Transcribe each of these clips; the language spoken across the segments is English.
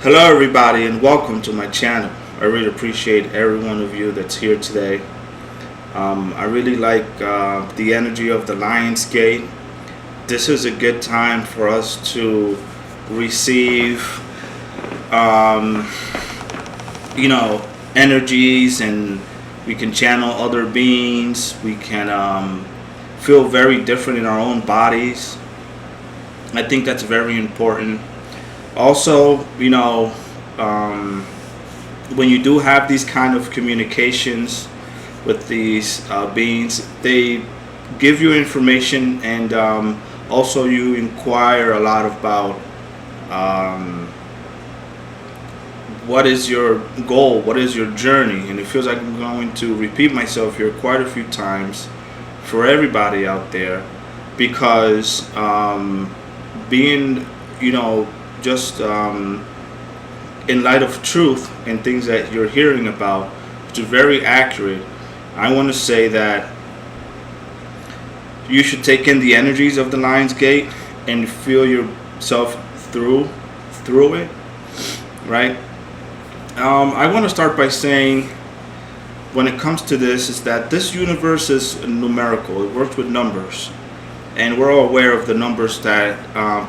Hello, everybody, and welcome to my channel. I really appreciate every one of you that's here today. I really like the energy of the Lion's Gate. This is a good time for us to receive, um, energies, and we can channel other beings. We can feel very different in our own bodies. I think that's very important. Also, um, when you do have these kind of communications with these beings, they give you information, and also you inquire a lot about um, what is your goal, what is your journey. And it feels like I'm going to repeat myself here quite a few times for everybody out there, because being, just in light of truth and things that you're hearing about, which is very accurate, I want to say that you should take in the energies of the Lion's Gate and feel yourself through it, right? I want to start by saying, when it comes to this, is that this universe is numerical. It works with numbers, and we're all aware of the numbers that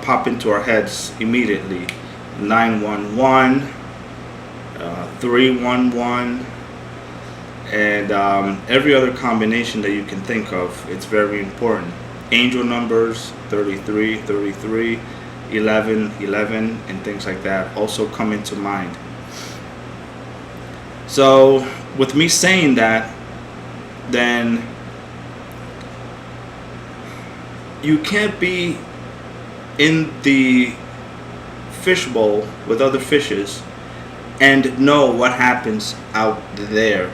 pop into our heads immediately: 911, 311, and every other combination that you can think of. It's very important. Angel numbers 33, 33, 11, 11, and things like that also come into mind. So with me saying that, then you can't be in the fishbowl with other fishes and know what happens out there,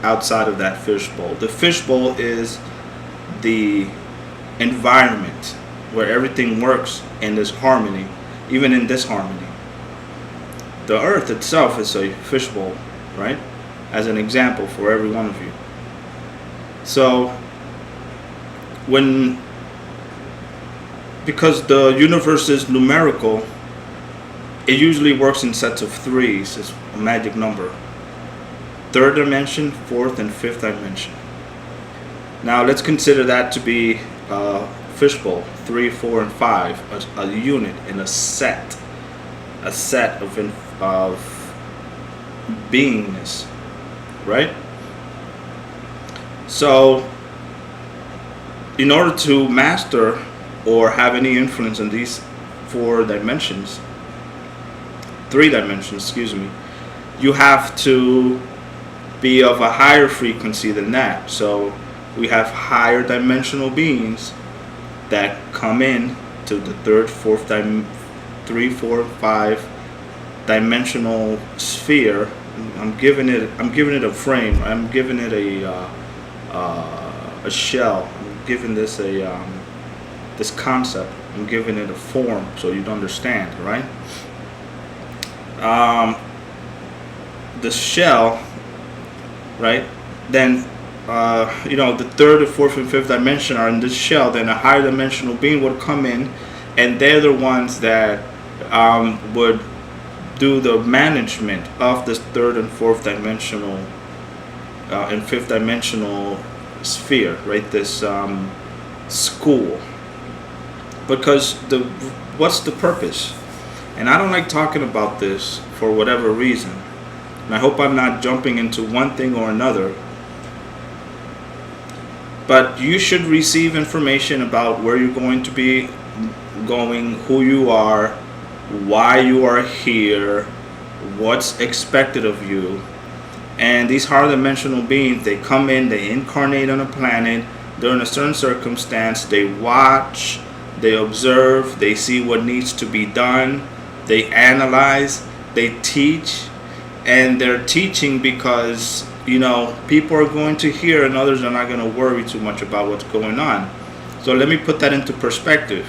outside of that fishbowl. The fishbowl is the environment where everything works and there's harmony, even in disharmony. The earth itself is a fishbowl, right? As an example for every one of you. So because the universe is numerical, it usually works in sets of threes. It's a magic number. Third dimension, fourth, and fifth dimension. Now let's consider that to be a fishbowl, 3, 4, and 5, a unit in a set of beingness, right? So in order to master or have any influence in these 4 dimensions, 3 dimensions, excuse me, you have to be of a higher frequency than that. So we have higher dimensional beings that come in to the third, fourth, 3, 4, 5 dimensional sphere. I'm giving it a frame. I'm giving it a shell. I'm giving this this concept. I'm giving it a form so you'd understand, right? The shell, right? Then the third, the fourth, and fifth dimension are in this shell. Then a higher dimensional being would come in, and they're the ones that would do the management of this third and fourth dimensional and fifth dimensional sphere, right? This school. Because what's the purpose? And I don't like talking about this for whatever reason. And I hope I'm not jumping into one thing or another. But you should receive information about where you're going to be going, who you are, why you are here, what's expected of you. And these higher dimensional beings, they come in, they incarnate on a planet, they're in a certain circumstance, they watch, they observe, they see what needs to be done, they analyze, they teach. And they're teaching because people are going to hear and others are not going to worry too much about what's going on. So let me put that into perspective.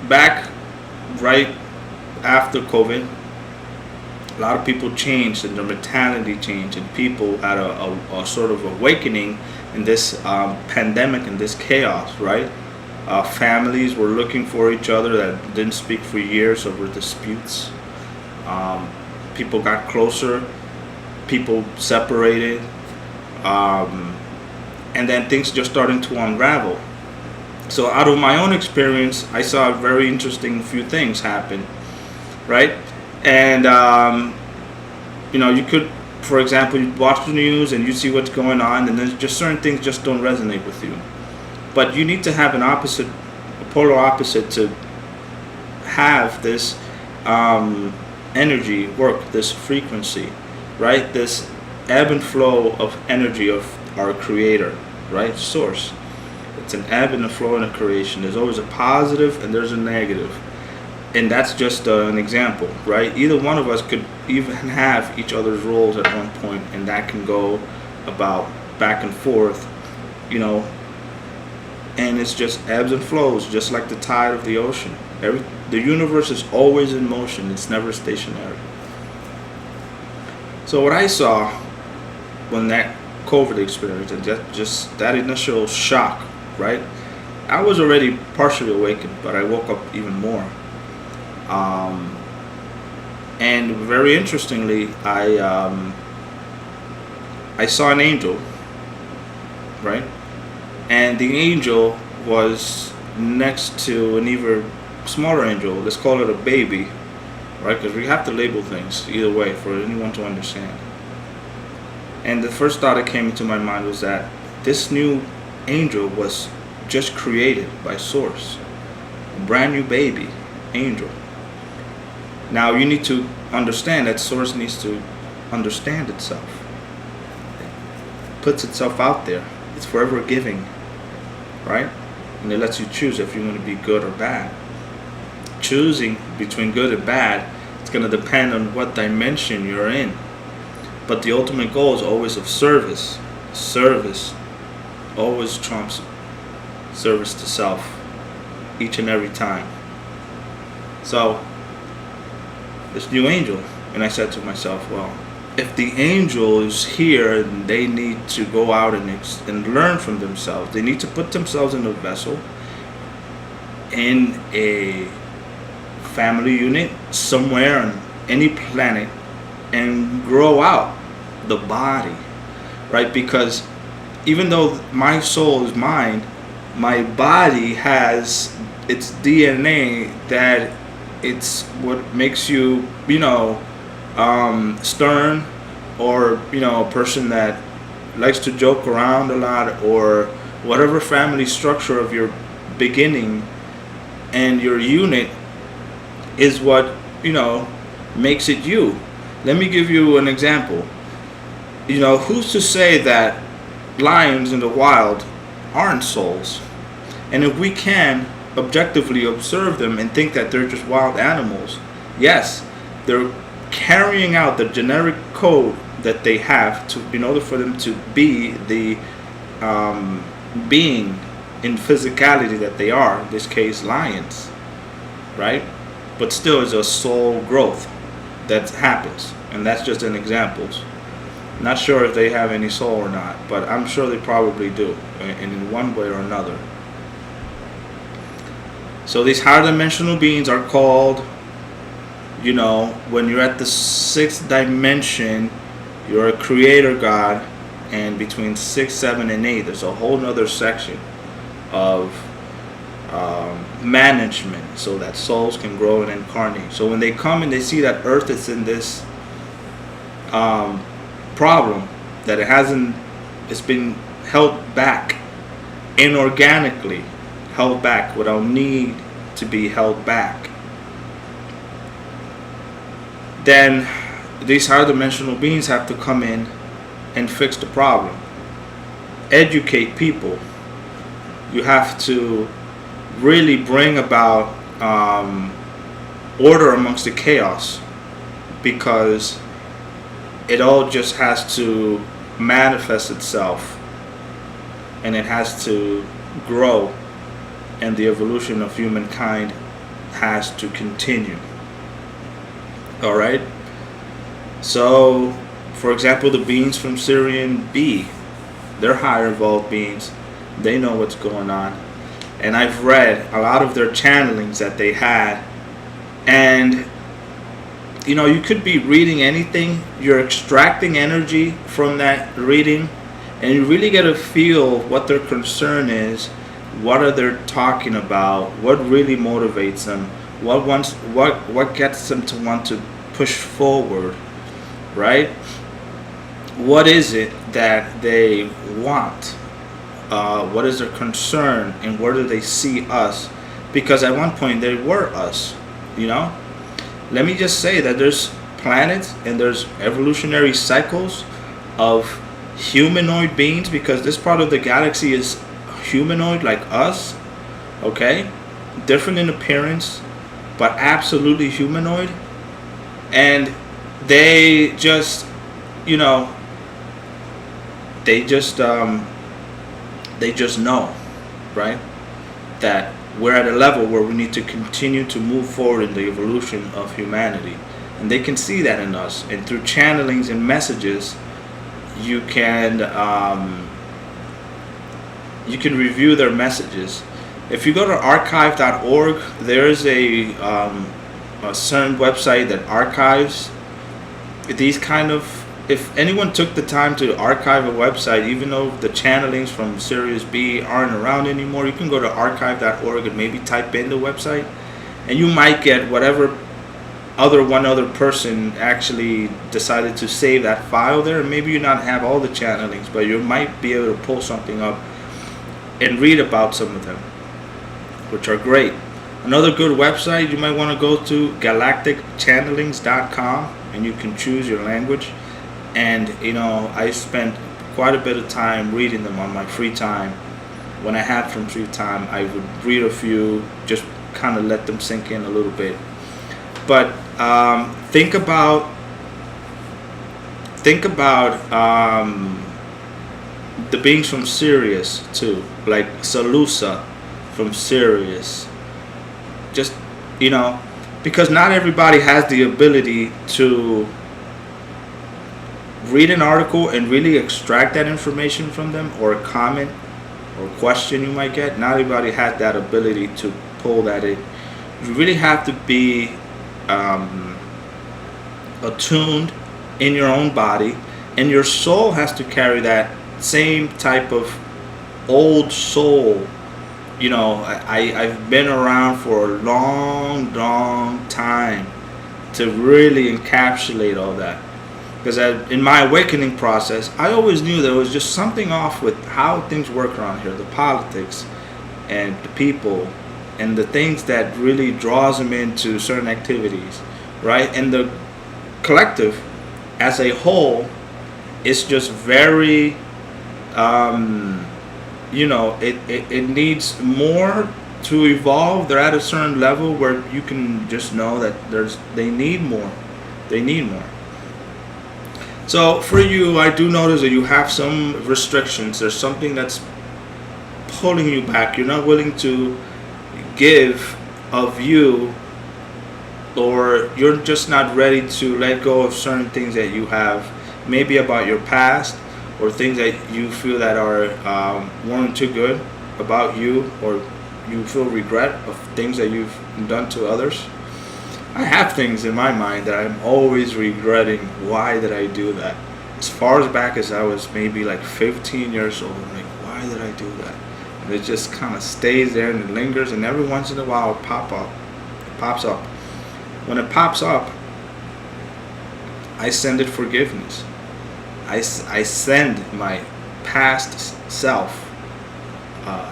Back right after COVID, a lot of people changed and their mentality changed, and people had a sort of awakening in this pandemic and this chaos, right? Families were looking for each other that didn't speak for years over disputes. Um, People got closer. People separated. Um, and then things just started to unravel. So out of my own experience, I saw a very interesting few things happen, right? And you could, for example, you watch the news and you see what's going on, and there's just certain things just don't resonate with you. But you need to have a polar opposite, to have this energy work, this frequency, right? This ebb and flow of energy of our creator, right? Source. It's an ebb and a flow in a creation. There's always a positive and there's a negative. And that's just an example, right? Either one of us could even have each other's roles at one point, and that can go about back and forth, you know, and it's just ebbs and flows, just like the tide of the ocean. The universe is always in motion. It's never stationary. So what I saw when that COVID experience, and just that initial shock, right? I was already partially awakened, but I woke up even more. And very interestingly, I saw an angel, right? And the angel was next to an even smaller angel. Let's call it a baby, right? Because we have to label things either way for anyone to understand. And the first thought that came into my mind was that this new angel was just created by Source, a brand new baby angel. Now you need to understand that Source needs to understand itself. It puts itself out there. It's forever giving, right? And it lets you choose if you want to be good or bad. Choosing between good and bad, it's going to depend on what dimension you're in. But the ultimate goal is always of service. Service always trumps service to self each and every time. So this new angel, and I said to myself, well, if the angel is here and they need to go out and learn from themselves, they need to put themselves in a vessel, in a family unit somewhere on any planet, and grow out the body, right? Because even though my soul is mine, my body has its DNA that it's what makes you, stern, or, a person that likes to joke around a lot, or whatever family structure of your beginning and your unit is what, makes it you. Let me give you an example. Who's to say that lions in the wild aren't souls? And if we can objectively observe them and think that they're just wild animals, yes, they're carrying out the generic code that they have to, in order for them to be the being in physicality that they are, in this case lions, right? But still is a soul growth that happens, and that's just an example. Not sure if they have any soul or not, but I'm sure they probably do, in one way or another. So these higher dimensional beings are called, when you're at the 6th dimension, you're a creator God, and between 6, 7, and 8, there's a whole nother section of management, so that souls can grow and incarnate. So when they come and they see that Earth is in this problem, that it's been held back, inorganically held back without need to be held back, then these higher dimensional beings have to come in and fix the problem, educate people. You have to really bring about order amongst the chaos, because it all just has to manifest itself, and it has to grow, and the evolution of humankind has to continue. All right? So, for example, the beings from Syrian B, they're higher evolved beings. They know what's going on. and I've read a lot of their channelings that they had. And you could be reading anything, you're extracting energy from that reading, and you really get a feel what their concern is, what are they talking about, what really motivates them, what gets them to want to push forward, right? What is it that they want? What is their concern, and where do they see us? Because at one point they were us, Let me just say that there's planets and there's evolutionary cycles of humanoid beings, because this part of the galaxy is humanoid like us, okay? Different in appearance, but absolutely humanoid. And they just, they just know, right, that we're at a level where we need to continue to move forward in the evolution of humanity. And they can see that in us. And through channelings and messages, you can review their messages. If you go to archive.org, there's a certain website that archives these kind of. If anyone took the time to archive a website, even though the channelings from Sirius B aren't around anymore, you can go to archive.org and maybe type in the website, and you might get whatever one other person actually decided to save that file there. And maybe you not have all the channelings, but you might be able to pull something up and read about some of them, which are great. Another good website you might want to go to, galacticchannelings.com, and you can choose your language. And I spent quite a bit of time reading them on my free time. When I had some free time, I would read a few, just kind of let them sink in a little bit. But think about the beings from Sirius too, like Salusa from Sirius. Just because not everybody has the ability to read an article and really extract that information from them, or a comment or question you might get. Not everybody has that ability to pull that in. You really have to be attuned in your own body, and your soul has to carry that same type of old soul. I've been around for a long time to really encapsulate all that. Because in my awakening process, I always knew there was just something off with how things work around here, the politics and the people and the things that really draws them into certain activities, right? And the collective as a whole is just very, it needs more to evolve. They're at a certain level where you can just know that they need more. So for you, I do notice that you have some restrictions. There's something that's pulling you back. You're not willing to give of you, or you're just not ready to let go of certain things that you have, maybe about your past, or things that you feel that weren't too good about you, or you feel regret of things that you've done to others. I have things in my mind that I'm always regretting. Why did I do that? As far as back as I was maybe like 15 years old, I'm like, why did I do that? And it just kind of stays there and it lingers, and every once in a while it pops up. When it pops up, I send it forgiveness. I send my past self,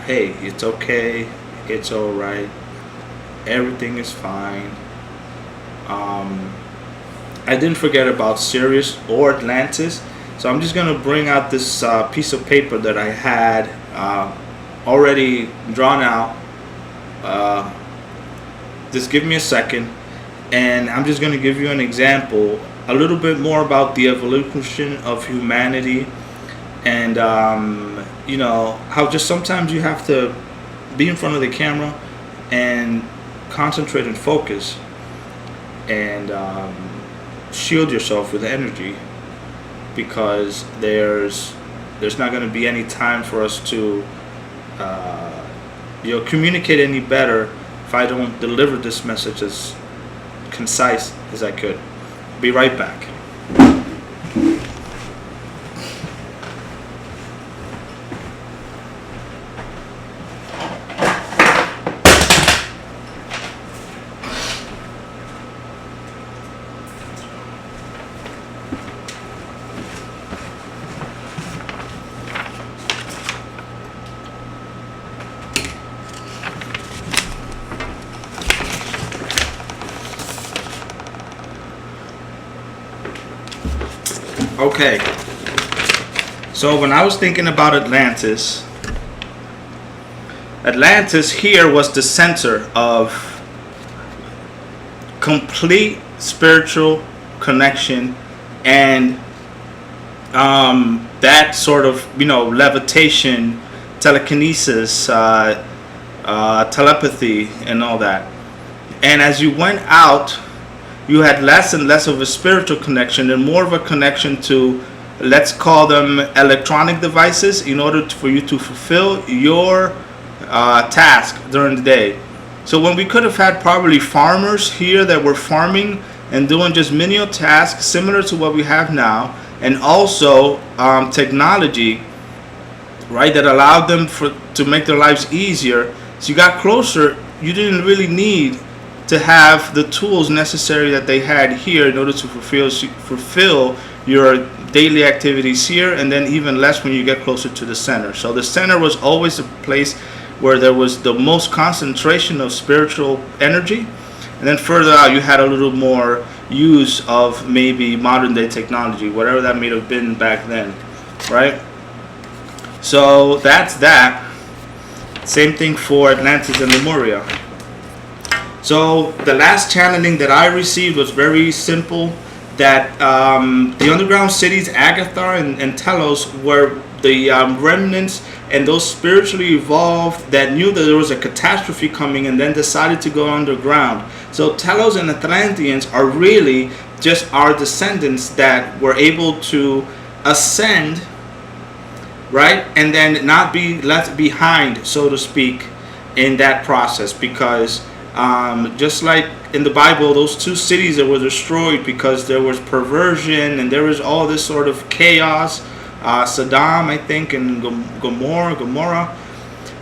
hey, it's okay, it's all right, everything is fine. I didn't forget about Sirius or Atlantis, so I'm just gonna bring out this piece of paper that I had already drawn out. Just give me a second, and I'm just gonna give you an example, a little bit more about the evolution of humanity, and how just sometimes you have to be in front of the camera and concentrate and focus, and shield yourself with energy, because there's not going to be any time for us to communicate any better if I don't deliver this message as concise as I could. Be right back. Okay, so when I was thinking about Atlantis here was the center of complete spiritual connection and that sort of, levitation, telekinesis, telepathy, and all that. And as you went out, you had less and less of a spiritual connection and more of a connection to, let's call them electronic devices, in order for you to fulfill your task during the day. So when we could have had probably farmers here that were farming and doing just menial tasks similar to what we have now, and also technology, right, that allowed them to make their lives easier. So you got closer, you didn't really need to have the tools necessary that they had here in order to fulfill your daily activities here, and then even less when you get closer to the center. So the center was always a place where there was the most concentration of spiritual energy, and then further out you had a little more use of maybe modern day technology, whatever that may have been back then, right? So that's that. Same thing for Atlantis and Lemuria. So the last channeling that I received was very simple, that the underground cities Agathar and Telos were the remnants and those spiritually evolved that knew that there was a catastrophe coming and then decided to go underground. So Telos and Atlanteans are really just our descendants that were able to ascend, right, and then not be left behind, so to speak, in that process, because just like in the Bible, those two cities that were destroyed because there was perversion and there was all this sort of chaos, Sodom, I think, and Gomorrah,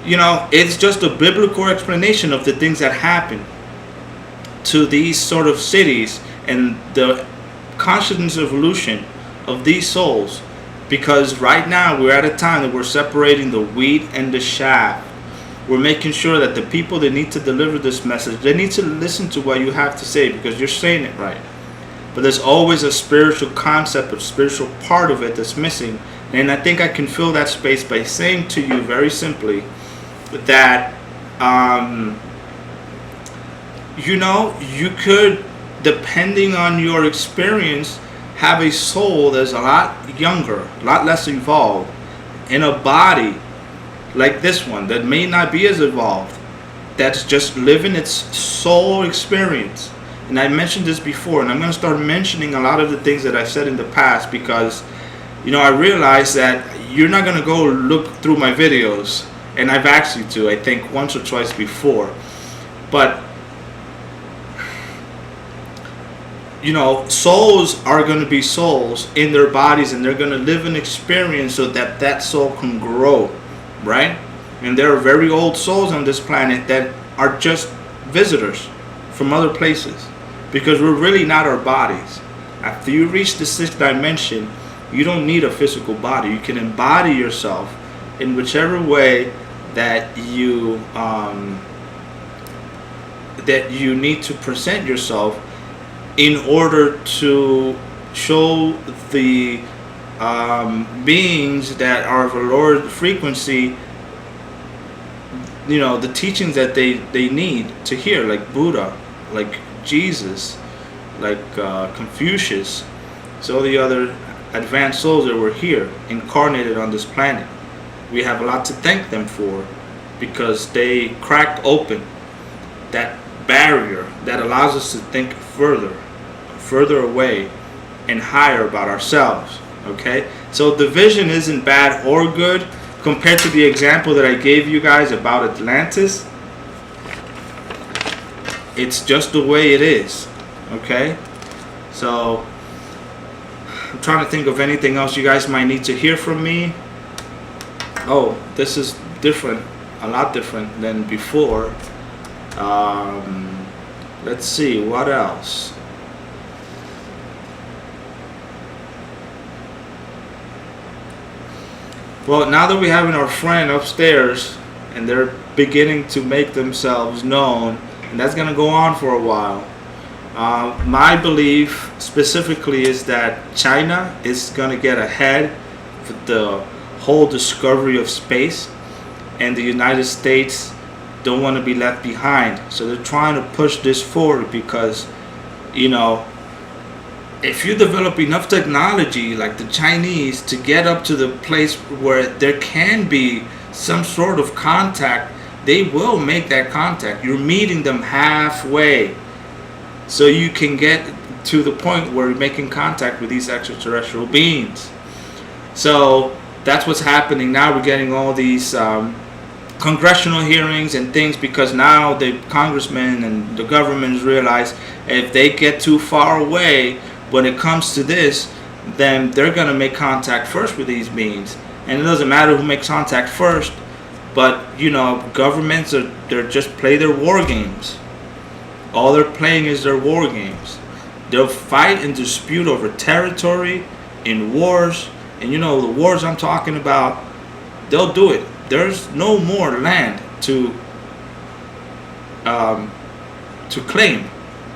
it's just a biblical explanation of the things that happened to these sort of cities and the consciousness evolution of these souls. Because right now we're at a time that we're separating the wheat and the chaff. We're making sure that the people that need to deliver this message, they need to listen to what you have to say, because you're saying it right. But there's always a spiritual concept, a spiritual part of it that's missing. And I think I can fill that space by saying to you very simply that, you could, depending on your experience, have a soul that's a lot younger, a lot less evolved, in a body like this one that may not be as evolved, that's just living its soul experience. And I mentioned this before, and I'm going to start mentioning a lot of the things that I've said in the past, because I realize that you're not going to go look through my videos, and I've asked you to, I think, once or twice before. But souls are going to be souls in their bodies, and they're going to live an experience so that that soul can grow, right? And there are very old souls on this planet that are just visitors from other places, because we're really not our bodies. After you reach the sixth dimension, you don't need a physical body. You can embody yourself in whichever way that you need to present yourself, in order to show the beings that are of a lower frequency, the teachings that they need to hear, like Buddha, like Jesus, like Confucius, so the other advanced souls that were here, incarnated on this planet. We have a lot to thank them for, because they cracked open that barrier that allows us to think further away and higher about ourselves. Okay, so division isn't bad or good. compared to the example that I gave you guys about Atlantis, it's just the way it is. Okay? So, I'm trying to think of anything else you guys might need to hear from me. Oh, this is different, a lot different than before. Let's see, what else? Well, now that we're having our friend upstairs and they're beginning to make themselves known, and that's going to go on for a while. My belief specifically is that China is going to get ahead with the whole discovery of space, and the United States don't want to be left behind. So they're trying to push this forward because, you know, if you develop enough technology like the Chinese to get up to the place where there can be some sort of contact, they will make that contact. You're meeting them halfway. So you can get to the point where you're making contact with these extraterrestrial beings. So that's what's happening now. We're getting all these congressional hearings and things because now the congressmen and the governments realize if they get too far away when it comes to this, then they're going to make contact first with these beings. And it doesn't matter who makes contact first, but you know, governments they're just play their war games. All they're playing is their war games. They'll fight and dispute over territory in wars, and you know the wars I'm talking about, they'll do it. There's no more land to claim.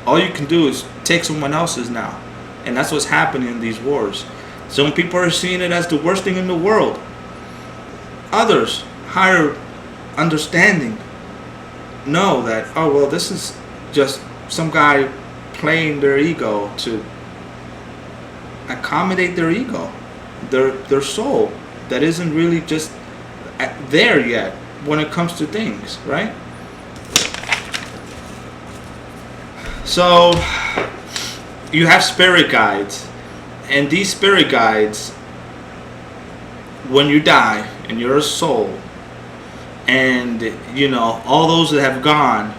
All you can do is take someone else's now, and that's what's happening in these wars. Some people are seeing it as the worst thing in the world. Others, higher understanding, know that, oh well, this is just some guy playing their ego to accommodate their ego, their soul that isn't really just there yet when it comes to things, right? So you have spirit guides, and these spirit guides, when you die and you're a soul, and you know all those that have gone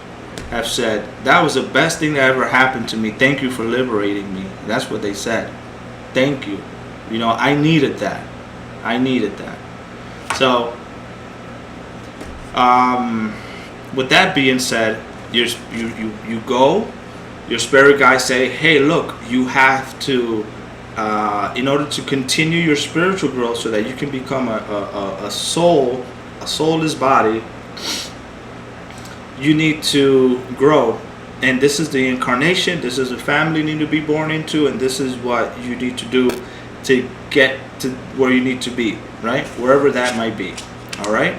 have said, that was the best thing that ever happened to me. Thank you for liberating me. That's what they said. Thank you. You know, I needed that. I needed that. So, with that being said, you go. Your spirit guides say, hey, look, you have to, in order to continue your spiritual growth, so that you can become a soul, a soulless body, you need to grow, and this is the incarnation, this is the family you need to be born into, and this is what you need to do to get to where you need to be, right? Wherever that might be. All right?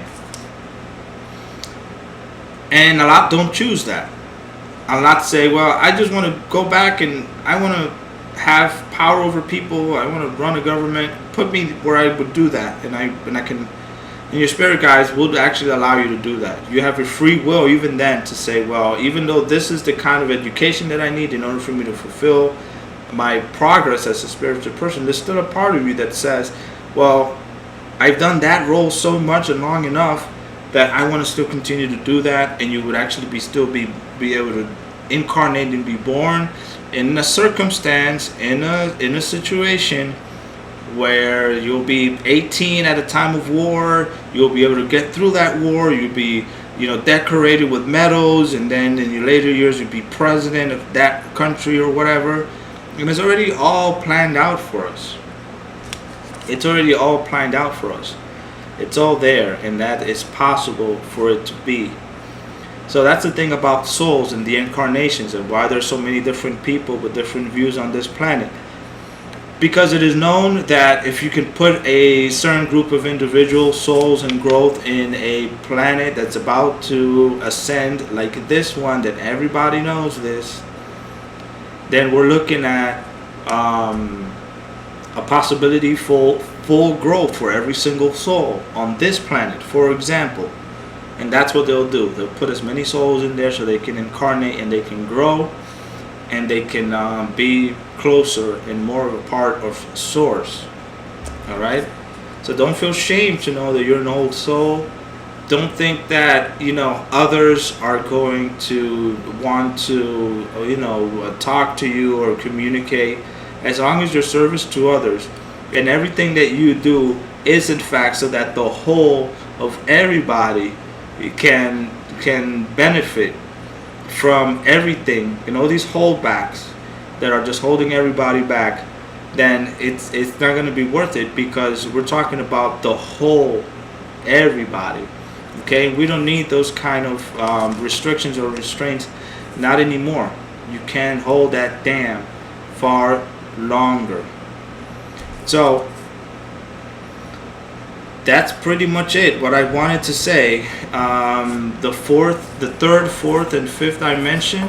And a lot don't choose that. A lot say, well, I just want to go back and I want to have power over people, I want to run a government. Put me where I would do that, and I can. And your spirit guides will actually allow you to do that. You have a free will even then to say, well, even though this is the kind of education that I need in order for me to fulfill my progress as a spiritual person, there's still a part of you that says, well, I've done that role so much and long enough that I want to still continue to do that. And you would actually be able to incarnate and be born in a circumstance, in a situation where you'll be 18 at a time of war, you'll be able to get through that war, you'll be, you know, decorated with medals, and then in your later years you'll be president of that country or whatever. And it's already all planned out for us. It's already all planned out for us. It's all there, and that is possible for it to be. So that's the thing about souls and the incarnations, and why there's so many different people with different views on this planet. Because it is known that if you can put a certain group of individual souls and growth in a planet that's about to ascend, like this one that everybody knows this, then we're looking at a possibility for full growth for every single soul on this planet, for example. And that's what they'll do. They'll put as many souls in there so they can incarnate and they can grow, and they can be closer and more of a part of source. All right. So don't feel shame to know that you're an old soul. Don't think that, you know, others are going to want to, you know, talk to you or communicate. As long as your service to others and everything that you do is in fact so that the whole of everybody can benefit from everything, you know, these holdbacks that are just holding everybody back, then it's not going to be worth it, because we're talking about the whole everybody. Okay, we don't need those kind of restrictions or restraints, not anymore. You can hold that dam far longer. So that's pretty much it. What I wanted to say. The third, fourth, and fifth dimension,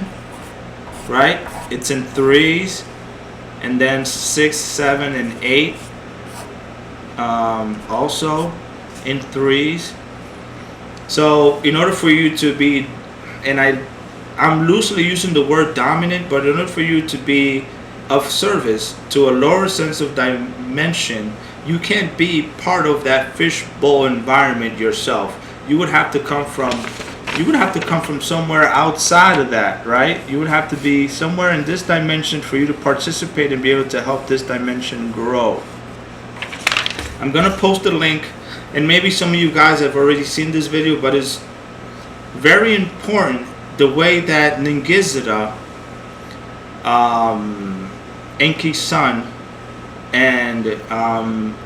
right? It's in threes, and then 6, 7, and 8. Also in threes. So in order for you to be, and I'm loosely using the word dominant, but in order for you to be of service to a lower sense of dimension, you can't be part of that fishbowl environment yourself. You would have to come from somewhere outside of that, right? You would have to be somewhere in this dimension for you to participate and be able to help this dimension grow. I'm gonna post a link, and maybe some of you guys have already seen this video, but it's very important the way that Ningizida, Enki's son, and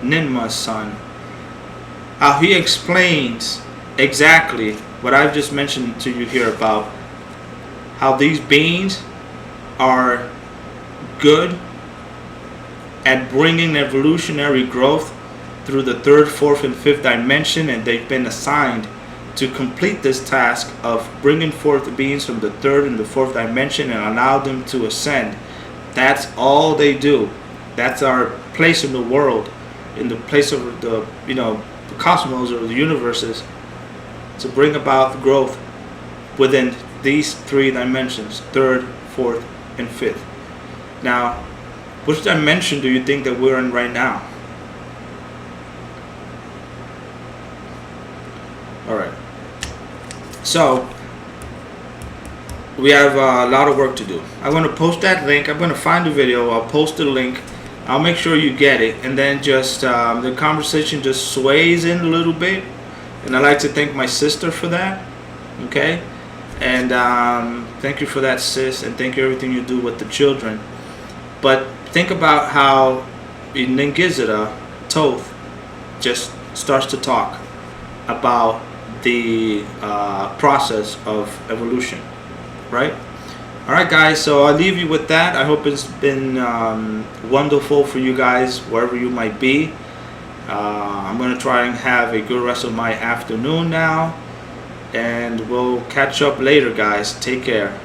Ninma's son, how he explains exactly what I've just mentioned to you here about how these beings are good at bringing evolutionary growth through the third, fourth, and fifth dimension, and they've been assigned to complete this task of bringing forth the beings from the third and the fourth dimension and allow them to ascend. That's all they do. That's our place in the world, in the place of the, you know, the cosmos or the universes, to bring about growth within these three dimensions: third, fourth, and fifth. Now, which dimension do you think that we're in right now? All right. So we have a lot of work to do. I'm going to post that link. I'm going to find the video. I'll post the link. I'll make sure you get it, and then just the conversation just sways in a little bit. And I'd like to thank my sister for that. Okay, and thank you for that, sis, and thank you everything you do with the children. But think about how in Ningizida, Thoth just starts to talk about the process of evolution, right? All right, guys, so I'll leave you with that. I hope it's been wonderful for you guys wherever you might be. I'm going to try and have a good rest of my afternoon now, and we'll catch up later, guys. Take care.